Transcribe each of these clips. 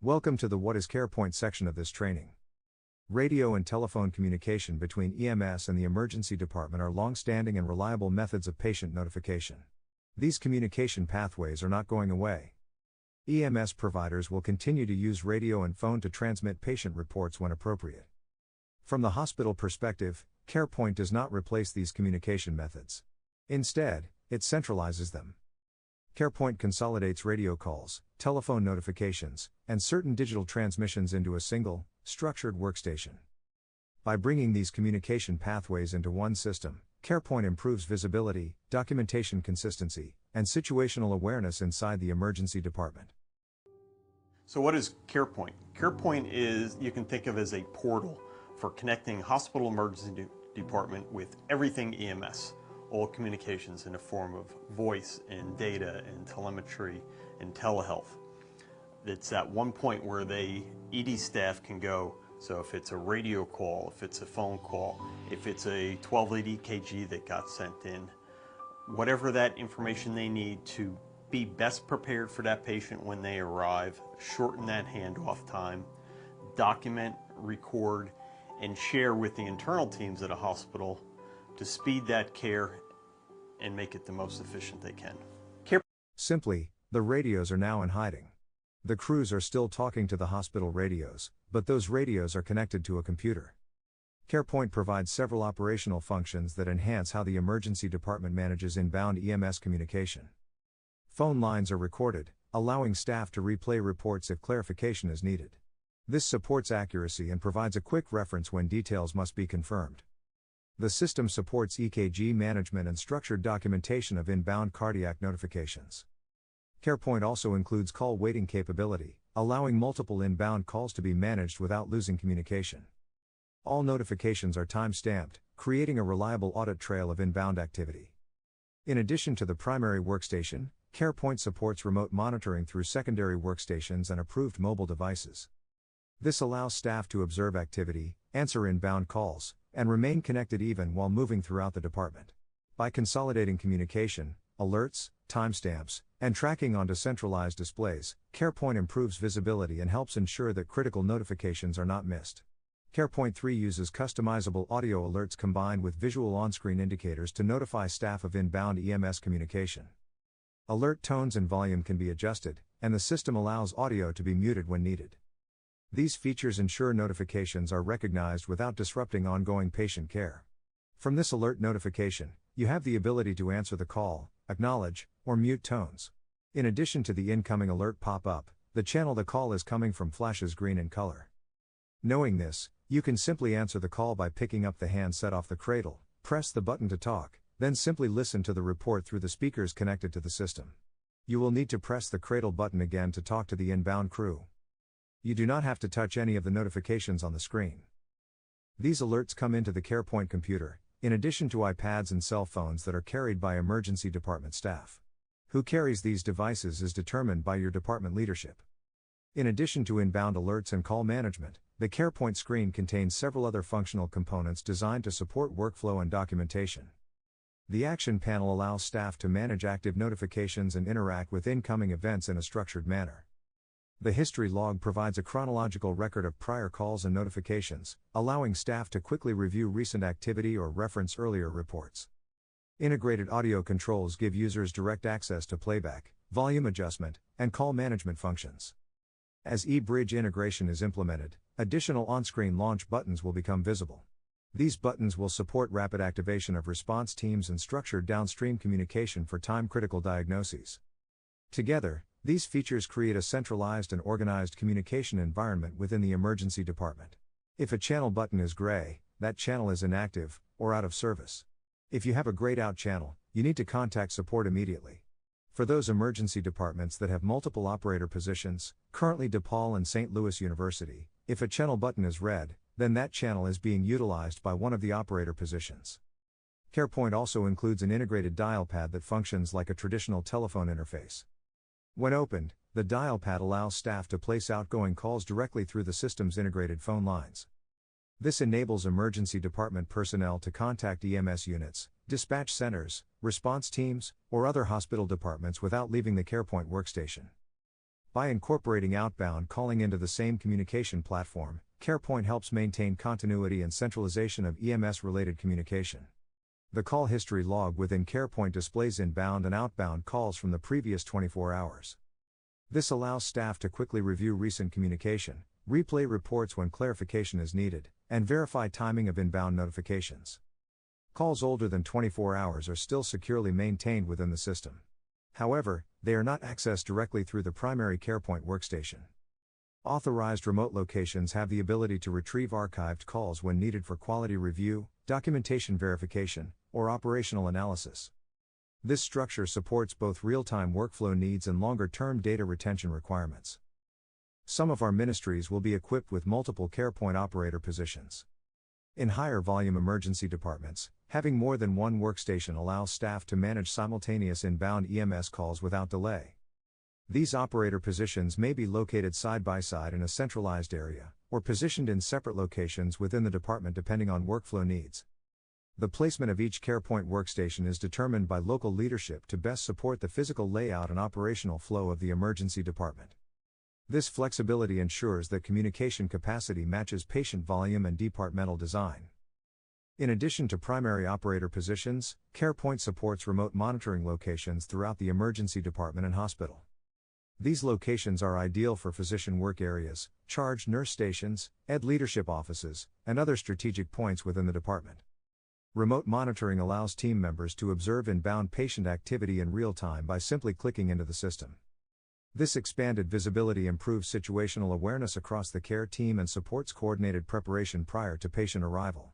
Welcome to the What is CAREpoint section of this training. Radio and telephone communication between EMS and the emergency department are long-standing and reliable methods of patient notification. These communication pathways are not going away. EMS providers will continue to use radio and phone to transmit patient reports when appropriate. From the hospital perspective, CAREpoint does not replace these communication methods. Instead, it centralizes them. CAREpoint consolidates radio calls, telephone notifications, and certain digital transmissions into a single, structured workstation. By bringing these communication pathways into one system, CAREpoint improves visibility, documentation consistency, and situational awareness inside the emergency department. So what is CAREpoint? CAREpoint is, you can think of as a portal for connecting hospital emergency department with everything EMS. All communications in the form of voice and data and telemetry and telehealth. It's at one point where ED staff can go, so if it's a radio call, if it's a phone call, if it's a 12 lead EKG that got sent in, whatever that information they need to be best prepared for that patient when they arrive, shorten that handoff time, document, record, and share with the internal teams at a hospital to speed that care and make it the most efficient they can. Simply, the radios are now in hiding. The crews are still talking to the hospital radios, but those radios are connected to a computer. CAREpoint provides several operational functions that enhance how the emergency department manages inbound EMS communication. Phone lines are recorded, allowing staff to replay reports if clarification is needed. This supports accuracy and provides a quick reference when details must be confirmed. The system supports EKG management and structured documentation of inbound cardiac notifications. CAREpoint also includes call waiting capability, allowing multiple inbound calls to be managed without losing communication. All notifications are time-stamped, creating a reliable audit trail of inbound activity. In addition to the primary workstation, CAREpoint supports remote monitoring through secondary workstations and approved mobile devices. This allows staff to observe activity, answer inbound calls, and remain connected even while moving throughout the department. By consolidating communication, alerts, timestamps, and tracking onto centralized displays, CAREpoint improves visibility and helps ensure that critical notifications are not missed. CAREpoint 3 uses customizable audio alerts combined with visual on-screen indicators to notify staff of inbound EMS communication. Alert tones and volume can be adjusted, and the system allows audio to be muted when needed. These features ensure notifications are recognized without disrupting ongoing patient care. From this alert notification, you have the ability to answer the call, acknowledge, or mute tones. In addition to the incoming alert pop-up, the channel the call is coming from flashes green in color. Knowing this, you can simply answer the call by picking up the handset off the cradle, press the button to talk, then simply listen to the report through the speakers connected to the system. You will need to press the cradle button again to talk to the inbound crew. You do not have to touch any of the notifications on the screen. These alerts come into the CAREpoint computer, in addition to iPads and cell phones that are carried by emergency department staff. Who carries these devices is determined by your department leadership. In addition to inbound alerts and call management, the CAREpoint screen contains several other functional components designed to support workflow and documentation. The action panel allows staff to manage active notifications and interact with incoming events in a structured manner. The history log provides a chronological record of prior calls and notifications, allowing staff to quickly review recent activity or reference earlier reports. Integrated audio controls give users direct access to playback, volume adjustment, and call management functions. As eBridge integration is implemented, additional on-screen launch buttons will become visible. These buttons will support rapid activation of response teams and structured downstream communication for time-critical diagnoses. Together, these features create a centralized and organized communication environment within the emergency department. If a channel button is gray, that channel is inactive, or out of service. If you have a grayed out channel, you need to contact support immediately. For those emergency departments that have multiple operator positions, currently DePaul and St. Louis University, if a channel button is red, then that channel is being utilized by one of the operator positions. CAREpoint also includes an integrated dial pad that functions like a traditional telephone interface. When opened, the dial pad allows staff to place outgoing calls directly through the system's integrated phone lines. This enables emergency department personnel to contact EMS units, dispatch centers, response teams, or other hospital departments without leaving the CAREpoint workstation. By incorporating outbound calling into the same communication platform, CAREpoint helps maintain continuity and centralization of EMS-related communication. The call history log within CAREpoint displays inbound and outbound calls from the previous 24 hours. This allows staff to quickly review recent communication, replay reports when clarification is needed, and verify timing of inbound notifications. Calls older than 24 hours are still securely maintained within the system. However, they are not accessed directly through the primary CAREpoint workstation. Authorized remote locations have the ability to retrieve archived calls when needed for quality review, documentation verification, or operational analysis. This structure supports both real-time workflow needs and longer-term data retention requirements. Some of our ministries will be equipped with multiple CAREpoint operator positions. In higher volume emergency departments, having more than one workstation allows staff to manage simultaneous inbound EMS calls without delay. These operator positions may be located side by side in a centralized area, or positioned in separate locations within the department depending on workflow needs. The placement of each CAREpoint workstation is determined by local leadership to best support the physical layout and operational flow of the emergency department. This flexibility ensures that communication capacity matches patient volume and departmental design. In addition to primary operator positions, CAREpoint supports remote monitoring locations throughout the emergency department and hospital. These locations are ideal for physician work areas, charge nurse stations, ed leadership offices, and other strategic points within the department. Remote monitoring allows team members to observe inbound patient activity in real time by simply clicking into the system. This expanded visibility improves situational awareness across the care team and supports coordinated preparation prior to patient arrival.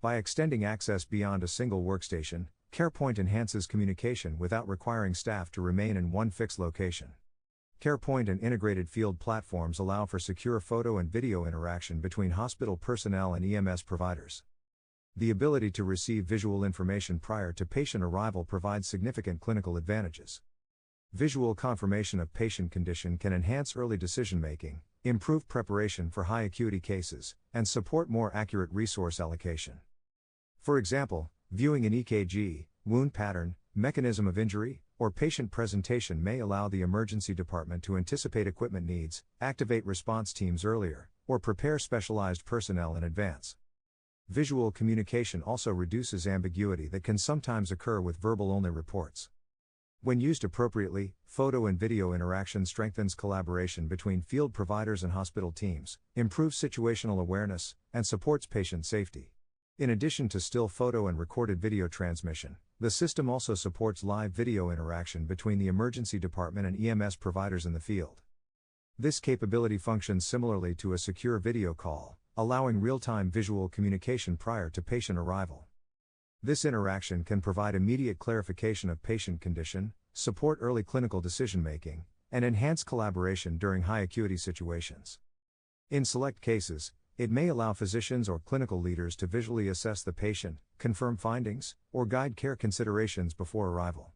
By extending access beyond a single workstation, CAREpoint enhances communication without requiring staff to remain in one fixed location. CAREpoint and integrated field platforms allow for secure photo and video interaction between hospital personnel and EMS providers. The ability to receive visual information prior to patient arrival provides significant clinical advantages. Visual confirmation of patient condition can enhance early decision-making, improve preparation for high-acuity cases, and support more accurate resource allocation. For example, viewing an EKG, wound pattern, mechanism of injury, or patient presentation may allow the emergency department to anticipate equipment needs, activate response teams earlier, or prepare specialized personnel in advance. Visual communication also reduces ambiguity that can sometimes occur with verbal-only reports. When used appropriately, photo and video interaction strengthens collaboration between field providers and hospital teams, improves situational awareness, and supports patient safety. In addition to still photo and recorded video transmission, the system also supports live video interaction between the emergency department and EMS providers in the field. This capability functions similarly to a secure video call, allowing real-time visual communication prior to patient arrival. This interaction can provide immediate clarification of patient condition, support early clinical decision-making, and enhance collaboration during high-acuity situations. In select cases, it may allow physicians or clinical leaders to visually assess the patient, confirm findings, or guide care considerations before arrival.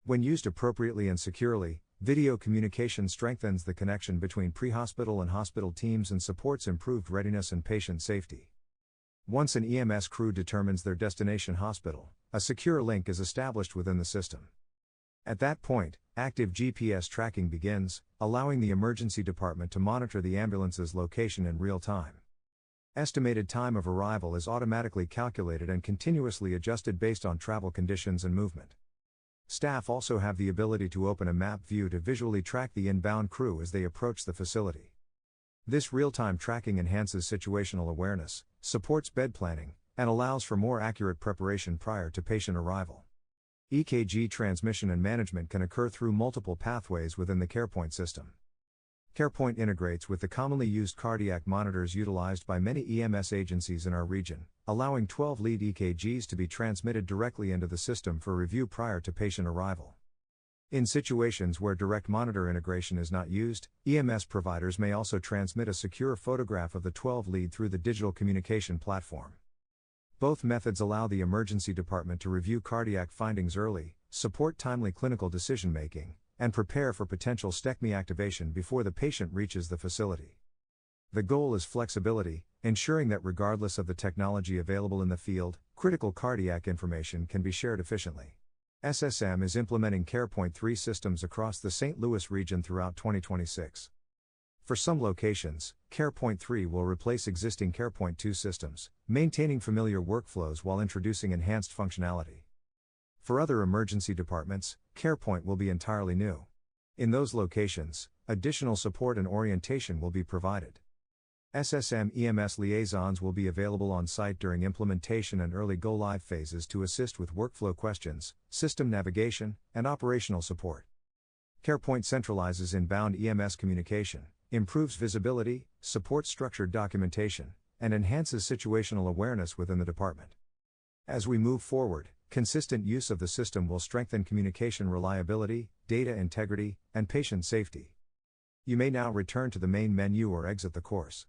When used appropriately and securely, video communication strengthens the connection between pre-hospital and hospital teams and supports improved readiness and patient safety. Once an EMS crew determines their destination hospital, a secure link is established within the system. At that point, active GPS tracking begins, allowing the emergency department to monitor the ambulance's location in real time. Estimated time of arrival is automatically calculated and continuously adjusted based on travel conditions and movement. Staff also have the ability to open a map view to visually track the inbound crew as they approach the facility. This real-time tracking enhances situational awareness, supports bed planning, and allows for more accurate preparation prior to patient arrival. EKG transmission and management can occur through multiple pathways within the CAREpoint system. CAREpoint integrates with the commonly used cardiac monitors utilized by many EMS agencies in our region, allowing 12-lead EKGs to be transmitted directly into the system for review prior to patient arrival. In situations where direct monitor integration is not used, EMS providers may also transmit a secure photograph of the 12-lead through the digital communication platform. Both methods allow the emergency department to review cardiac findings early, support timely clinical decision-making, and prepare for potential STECMI activation before the patient reaches the facility. The goal is flexibility, ensuring that regardless of the technology available in the field, critical cardiac information can be shared efficiently. SSM is implementing CAREpoint 3 systems across the St. Louis region throughout 2026. For some locations, CAREpoint 3 will replace existing CAREpoint 2 systems, maintaining familiar workflows while introducing enhanced functionality. For other emergency departments, CAREpoint will be entirely new. In those locations, additional support and orientation will be provided. SSM EMS liaisons will be available on site during implementation and early go-live phases to assist with workflow questions, system navigation, and operational support. CAREpoint centralizes inbound EMS communication, improves visibility, supports structured documentation, and enhances situational awareness within the department. As we move forward, consistent use of the system will strengthen communication reliability, data integrity, and patient safety. You may now return to the main menu or exit the course.